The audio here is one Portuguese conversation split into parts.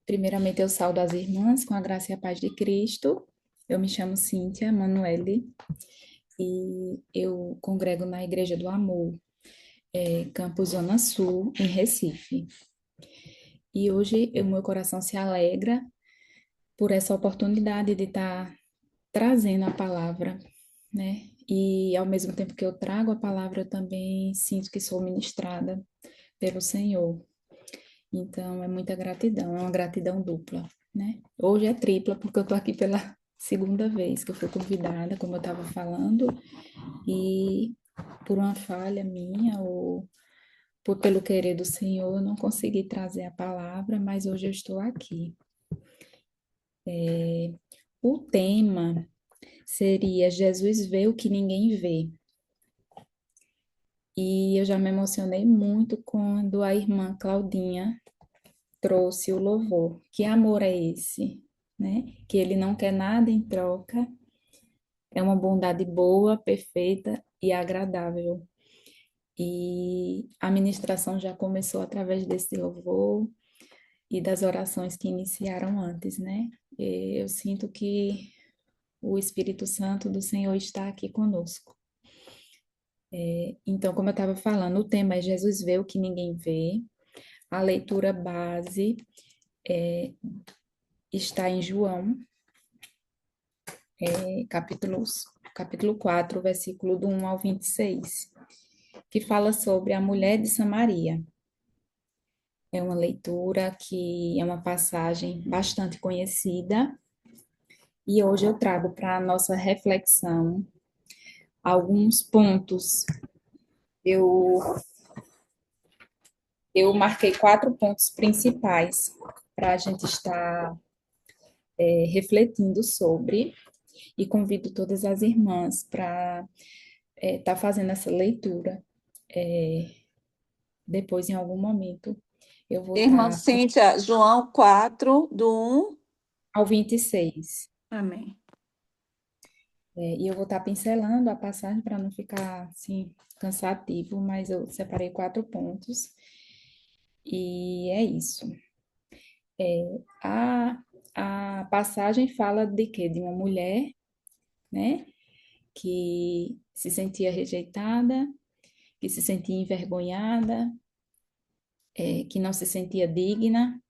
Primeiramente, eu saudo as irmãs com a graça e a paz de Cristo. Eu me chamo Cíntia Manoeli e eu congrego na Igreja do Amor, Campus Zona Sul, em Recife. E hoje o meu coração se alegra por essa oportunidade de estar trazendo a palavra, né? E ao mesmo tempo que eu trago a palavra, eu também sinto que sou ministrada pelo Senhor. Então, é muita gratidão, é uma gratidão dupla, né? Hoje é tripla, porque eu tô aqui pela segunda vez que eu fui convidada, como eu estava falando, e por uma falha minha ou pelo querer do Senhor, eu não consegui trazer a palavra, mas hoje eu estou aqui. O tema seria Jesus vê o que ninguém vê. E eu já me emocionei muito quando a irmã Claudinha trouxe o louvor. Que amor é esse, né? Que ele não quer nada em troca, é uma bondade boa, perfeita e agradável. E a ministração já começou através desse louvor e das orações que iniciaram antes, né? E eu sinto que o Espírito Santo do Senhor está aqui conosco. Então, como eu estava falando, o tema é Jesus vê o que ninguém vê. A leitura base está em João, capítulo 4, versículo do 1 ao 26, que fala sobre a mulher de Samaria. É uma leitura que é uma passagem bastante conhecida e hoje eu trago para a nossa reflexão alguns pontos. Eu, eu marquei 4 pontos principais para a gente estar refletindo sobre e convido todas as irmãs para estar fazendo essa leitura. É, Depois, em algum momento, eu vou Irmã estar Cíntia, João 4 do 1. ao 26. Amém. E eu vou estar pincelando a passagem para não ficar assim cansativo, mas eu separei 4 pontos e é isso. A, a passagem fala de quê? De uma mulher, né, que se sentia rejeitada, que se sentia envergonhada, que não se sentia digna,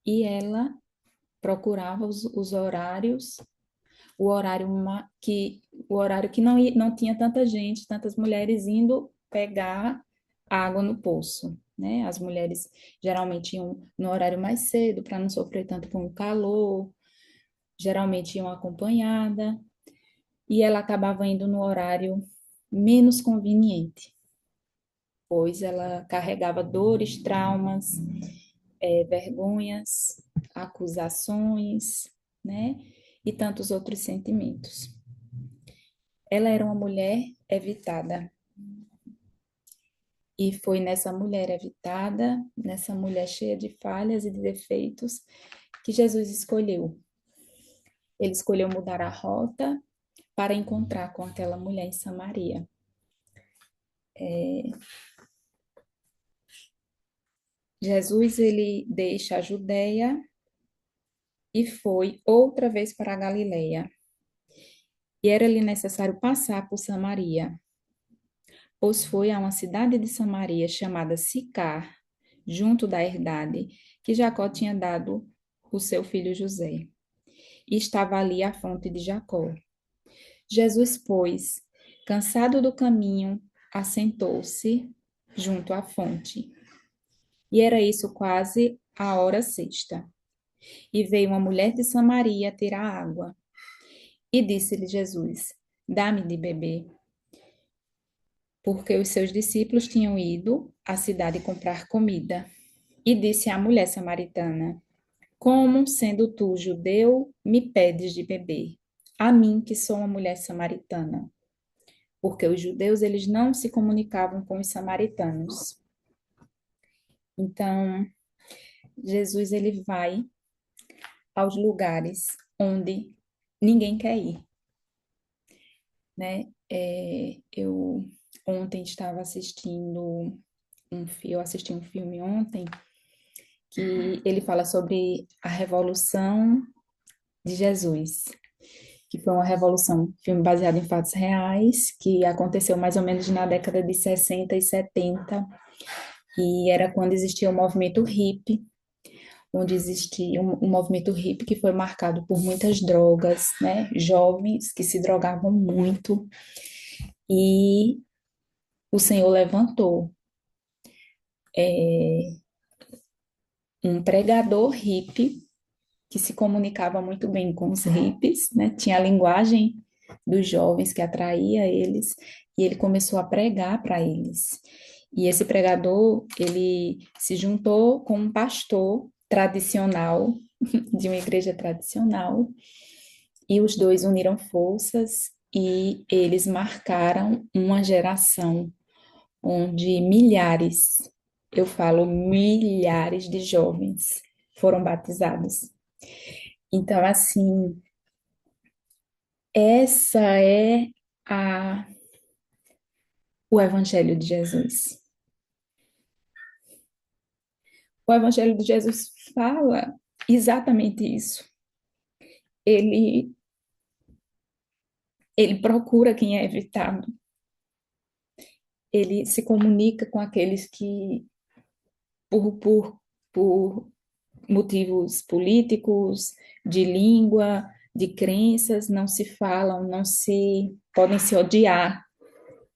e ela procurava os horários, o horário que não tinha tanta gente, tantas mulheres indo pegar água no poço, né? As mulheres geralmente iam no horário mais cedo para não sofrer tanto com o calor, geralmente iam acompanhada, e ela acabava indo no horário menos conveniente, pois ela carregava dores, traumas, vergonhas, acusações, né? E tantos outros sentimentos. Ela era uma mulher evitada. E foi nessa mulher evitada, nessa mulher cheia de falhas e de defeitos, que Jesus escolheu. Ele escolheu mudar a rota para encontrar com aquela mulher em Samaria. Jesus, ele deixa a Judéia e foi outra vez para a Galileia. E era-lhe necessário passar por Samaria, pois foi a uma cidade de Samaria chamada Sicar, junto da herdade que Jacó tinha dado o seu filho José. E estava ali a fonte de Jacó. Jesus, pois, cansado do caminho, assentou-se junto à fonte. E era isso quase a hora sexta. E veio uma mulher de Samaria tirar água. E disse-lhe Jesus: Dá-me de beber. Porque os seus discípulos tinham ido à cidade comprar comida. E disse à mulher samaritana: Como, sendo tu judeu, me pedes de beber? A mim, que sou uma mulher samaritana. Porque os judeus, eles não se comunicavam com os samaritanos. Então, Jesus, ele vai aos lugares onde ninguém quer ir, né? Eu ontem estava assistindo eu assisti um filme ontem que ele fala sobre a Revolução de Jesus, que foi uma revolução, filme baseado em fatos reais, que aconteceu mais ou menos na década de 60 e 70, e era quando existia o movimento hippie, onde existia um movimento hippie que foi marcado por muitas drogas, né? Jovens que se drogavam muito, e o Senhor levantou um pregador hippie que se comunicava muito bem com os hippies, né? Tinha a linguagem dos jovens que atraía eles, e ele começou a pregar para eles. E esse pregador, ele se juntou com um pastor tradicional, de uma igreja tradicional, e os dois uniram forças e eles marcaram uma geração onde milhares, eu falo milhares de jovens foram batizados. Então, assim, essa é a, o Evangelho de Jesus. O Evangelho de Jesus fala exatamente isso. Ele, ele procura quem é evitado. Ele se comunica com aqueles que, por, por, por motivos políticos, de língua, de crenças, não se falam, não se podem se odiar.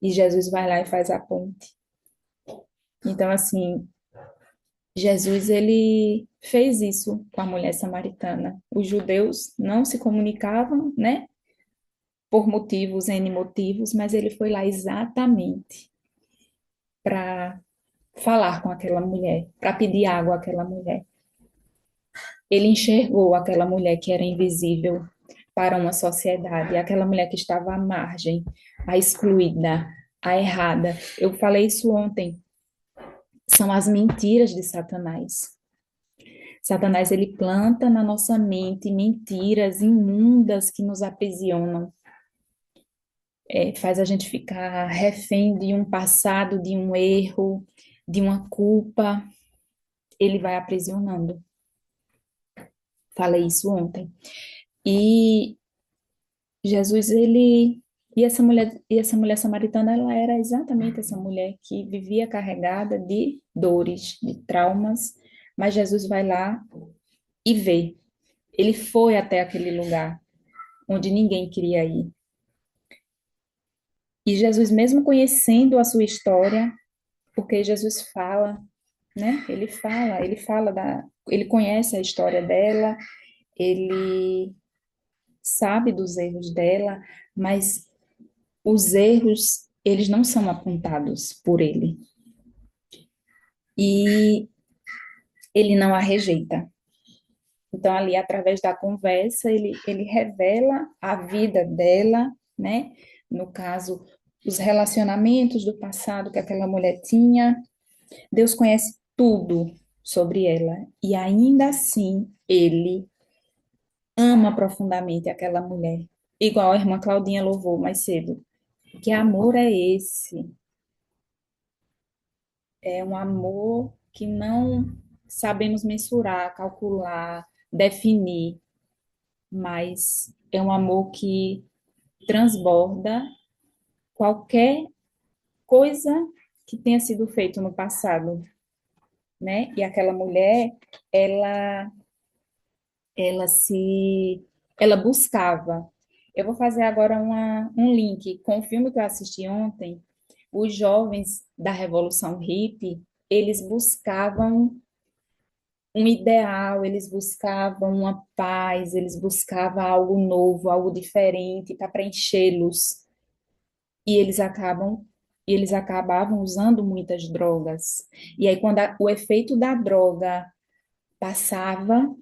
E Jesus vai lá e faz a ponte. Então, assim, Jesus, ele fez isso com a mulher samaritana. Os judeus não se comunicavam, né, por motivos, N motivos, mas ele foi lá exatamente para falar com aquela mulher, para pedir água àquela mulher. Ele enxergou aquela mulher que era invisível para uma sociedade, aquela mulher que estava à margem, a excluída, a errada. Eu falei isso ontem. São as mentiras de Satanás. Satanás, ele planta na nossa mente mentiras imundas que nos aprisionam. Faz a gente ficar refém de um passado, de um erro, de uma culpa. Ele vai aprisionando. Falei isso ontem. E Jesus, ele e essa mulher samaritana, ela era exatamente essa mulher que vivia carregada de dores, de traumas, mas Jesus vai lá e vê. Ele foi até aquele lugar onde ninguém queria ir. E Jesus, mesmo conhecendo a sua história, porque Jesus fala, né? Ele conhece a história dela, ele sabe dos erros dela, mas os erros, eles não são apontados por ele. E ele não a rejeita. Então, ali, através da conversa, ele revela a vida dela, né? No caso, os relacionamentos do passado que aquela mulher tinha. Deus conhece tudo sobre ela. E ainda assim, ele ama profundamente aquela mulher. Igual a irmã Claudinha louvou mais cedo. Que amor é esse? É um amor que não sabemos mensurar, calcular, definir, mas é um amor que transborda qualquer coisa que tenha sido feito no passado, né? E aquela mulher, ela, ela se, ela buscava. Eu vou fazer agora um link com o filme que eu assisti ontem. Os jovens da Revolução Hippie, eles buscavam um ideal, eles buscavam uma paz, eles buscavam algo novo, algo diferente para preenchê-los. E eles acabavam usando muitas drogas. E aí quando o efeito da droga passava,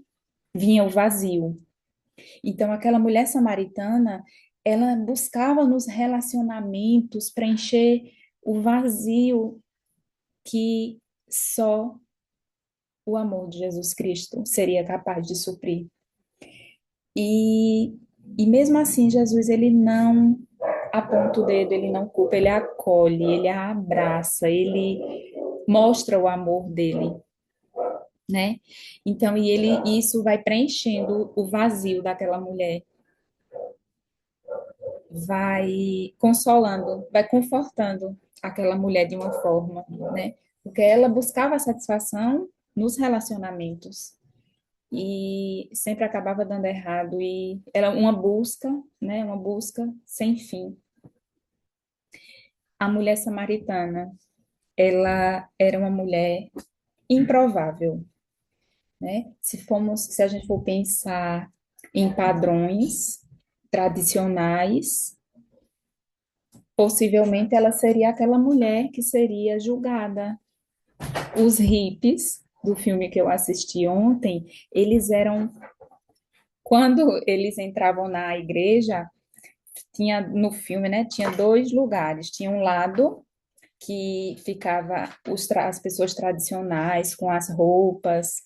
vinha o vazio. Então aquela mulher samaritana, ela buscava nos relacionamentos preencher o vazio que só o amor de Jesus Cristo seria capaz de suprir. E, e mesmo assim, Jesus, ele não aponta o dedo, ele não culpa, ele acolhe, ele a abraça, ele mostra o amor dele. né? Então, isso vai preenchendo o vazio daquela mulher, vai consolando, vai confortando aquela mulher de uma forma, né? Porque ela buscava satisfação nos relacionamentos e sempre acabava dando errado e era uma busca, né? Uma busca sem fim. A mulher samaritana, ela era uma mulher improvável, né? Se a gente for pensar em padrões tradicionais, possivelmente ela seria aquela mulher que seria julgada. Os hippies do filme que eu assisti ontem, eles eram quando eles entravam na igreja, tinha no filme, né? Tinha dois lugares. Tinha um lado que ficava as pessoas tradicionais com as roupas,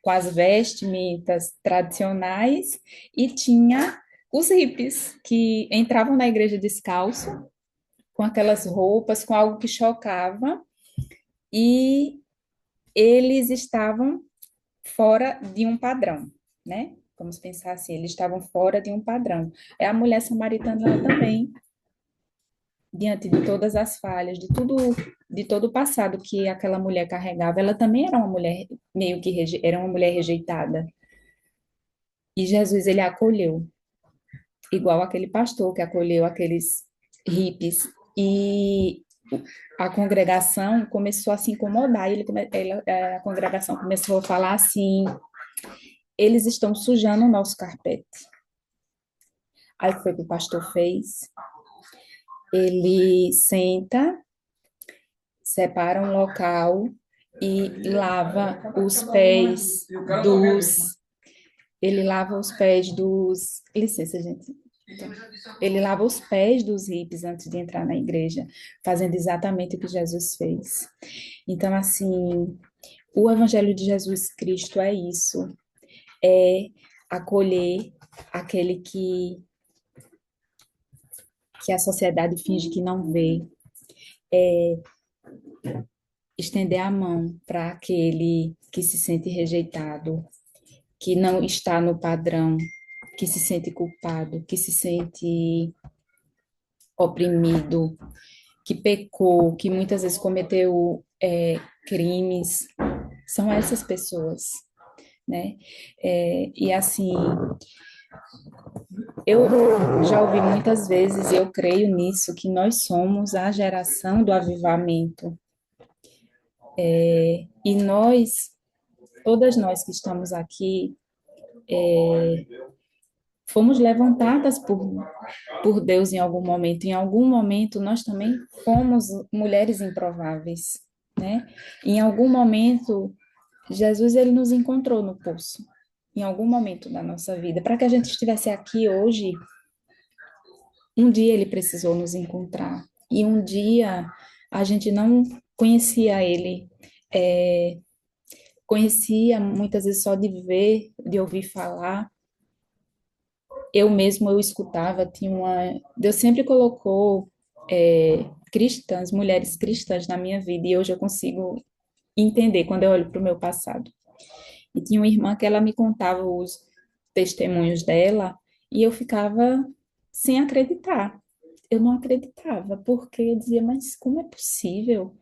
com as vestimentas tradicionais, e tinha os hippies que entravam na igreja descalço, com aquelas roupas, com algo que chocava, e eles estavam fora de um padrão, né? Vamos pensar assim, eles estavam fora de um padrão. É a mulher samaritana ela também, diante de todas as falhas, de todo o passado que aquela mulher carregava, ela também era uma mulher meio que era uma mulher rejeitada. E Jesus ele a acolheu, igual aquele pastor que acolheu aqueles hippies. E a congregação começou a se incomodar, a congregação começou a falar assim: eles estão sujando o nosso carpete. Aí foi o que o pastor fez. Ele senta, separa um local e lava os pés dos. Ele lava os pés dos. Licença, gente. Ele lava os pés dos hippies antes de entrar na igreja, fazendo exatamente o que Jesus fez. Então, assim, o Evangelho de Jesus Cristo é isso, é acolher aquele que a sociedade finge que não vê, estender a mão para aquele que se sente rejeitado, que não está no padrão, que se sente culpado, que se sente oprimido, que pecou, que muitas vezes cometeu crimes. São essas pessoas, né? E assim, eu já ouvi muitas vezes, e eu creio nisso, que nós somos a geração do avivamento. E todas nós que estamos aqui, fomos levantadas por Deus em algum momento. Em algum momento, nós também fomos mulheres improváveis, né? Em algum momento, Jesus ele nos encontrou no poço, em algum momento da nossa vida. Para que a gente estivesse aqui hoje, um dia ele precisou nos encontrar. E um dia a gente não conhecia ele, é, conhecia muitas vezes só de ver, de ouvir falar. Eu escutava, Deus sempre colocou cristãs, mulheres cristãs na minha vida, e hoje eu consigo entender quando eu olho para o meu passado. E tinha uma irmã que ela me contava os testemunhos dela, e eu ficava sem acreditar. Eu não acreditava, porque eu dizia, mas como é possível?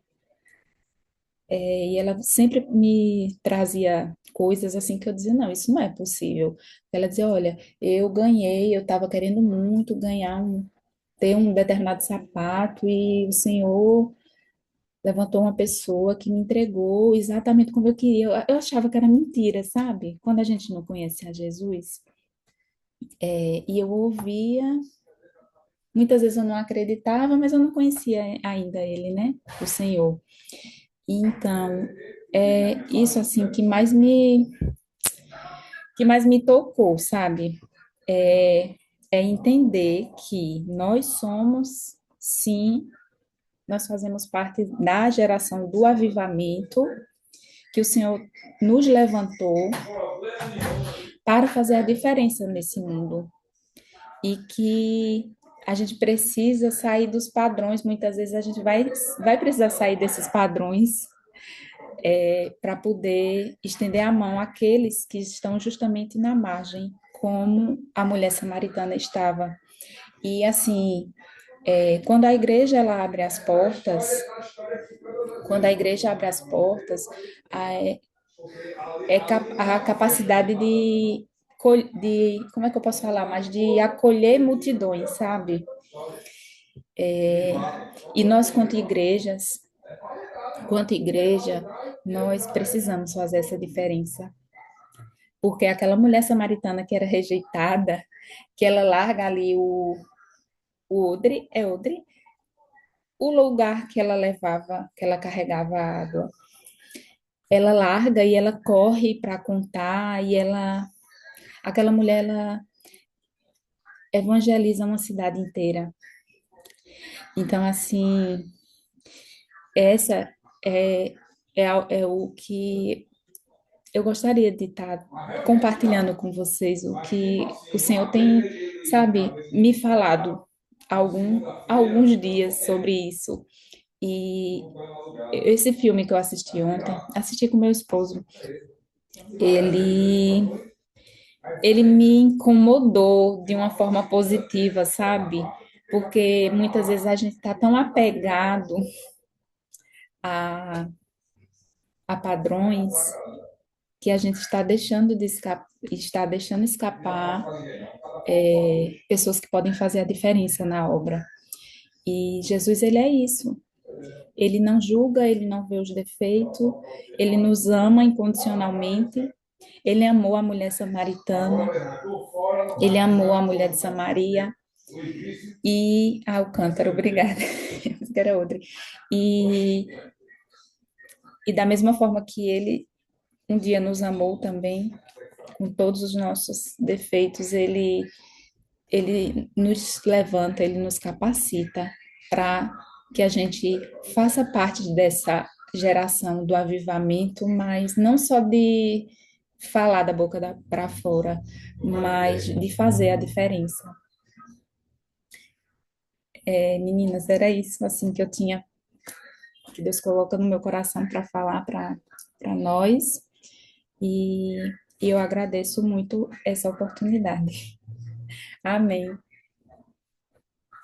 E ela sempre me trazia coisas assim que eu dizia, não, isso não é possível. Ela dizia, olha, eu ganhei, eu estava querendo muito ter um determinado sapato e o Senhor levantou uma pessoa que me entregou exatamente como eu queria. Eu achava que era mentira, sabe? Quando a gente não conhece a Jesus. E eu ouvia, muitas vezes eu não acreditava, mas eu não conhecia ainda ele, né? O Senhor. E então, é isso assim que mais me tocou, sabe? É, é entender que nós somos, sim, nós fazemos parte da geração do avivamento, que o Senhor nos levantou para fazer a diferença nesse mundo. E que a gente precisa sair dos padrões, muitas vezes a gente vai precisar sair desses padrões para poder estender a mão àqueles que estão justamente na margem, como a mulher samaritana estava. E assim, quando a igreja ela abre as portas, quando a igreja abre as portas, a, a capacidade de, como é que eu posso falar, mas de acolher multidões, sabe? E nós, quanto igreja, nós precisamos fazer essa diferença. Porque aquela mulher samaritana que era rejeitada, que ela larga ali o odre, é odre? O lugar que ela levava, que ela carregava a água. Ela larga e ela corre para contar, e aquela mulher, ela evangeliza uma cidade inteira. Então, assim, essa é, é o que eu gostaria de estar compartilhando com vocês, o que o Senhor tem, sabe, me falado alguns dias sobre isso. E esse filme que eu assisti ontem, assisti com meu esposo, ele, ele me incomodou de uma forma positiva, sabe? Porque muitas vezes a gente está tão apegado a, a padrões que a gente está deixando escapar pessoas que podem fazer a diferença na obra. E Jesus, ele é isso. Ele não julga, ele não vê os defeitos, ele nos ama incondicionalmente. Ele amou a mulher samaritana, ele amou a mulher de Samaria e Alcântara, obrigada. Que era outra. E, e da mesma forma que ele um dia nos amou também, com todos os nossos defeitos, ele nos levanta, ele nos capacita para que a gente faça parte dessa geração do avivamento, mas não só de falar da boca para fora, mas de fazer a diferença. Meninas, era isso assim que eu tinha, que Deus coloca no meu coração para falar para nós, e, e eu agradeço muito essa oportunidade. Amém.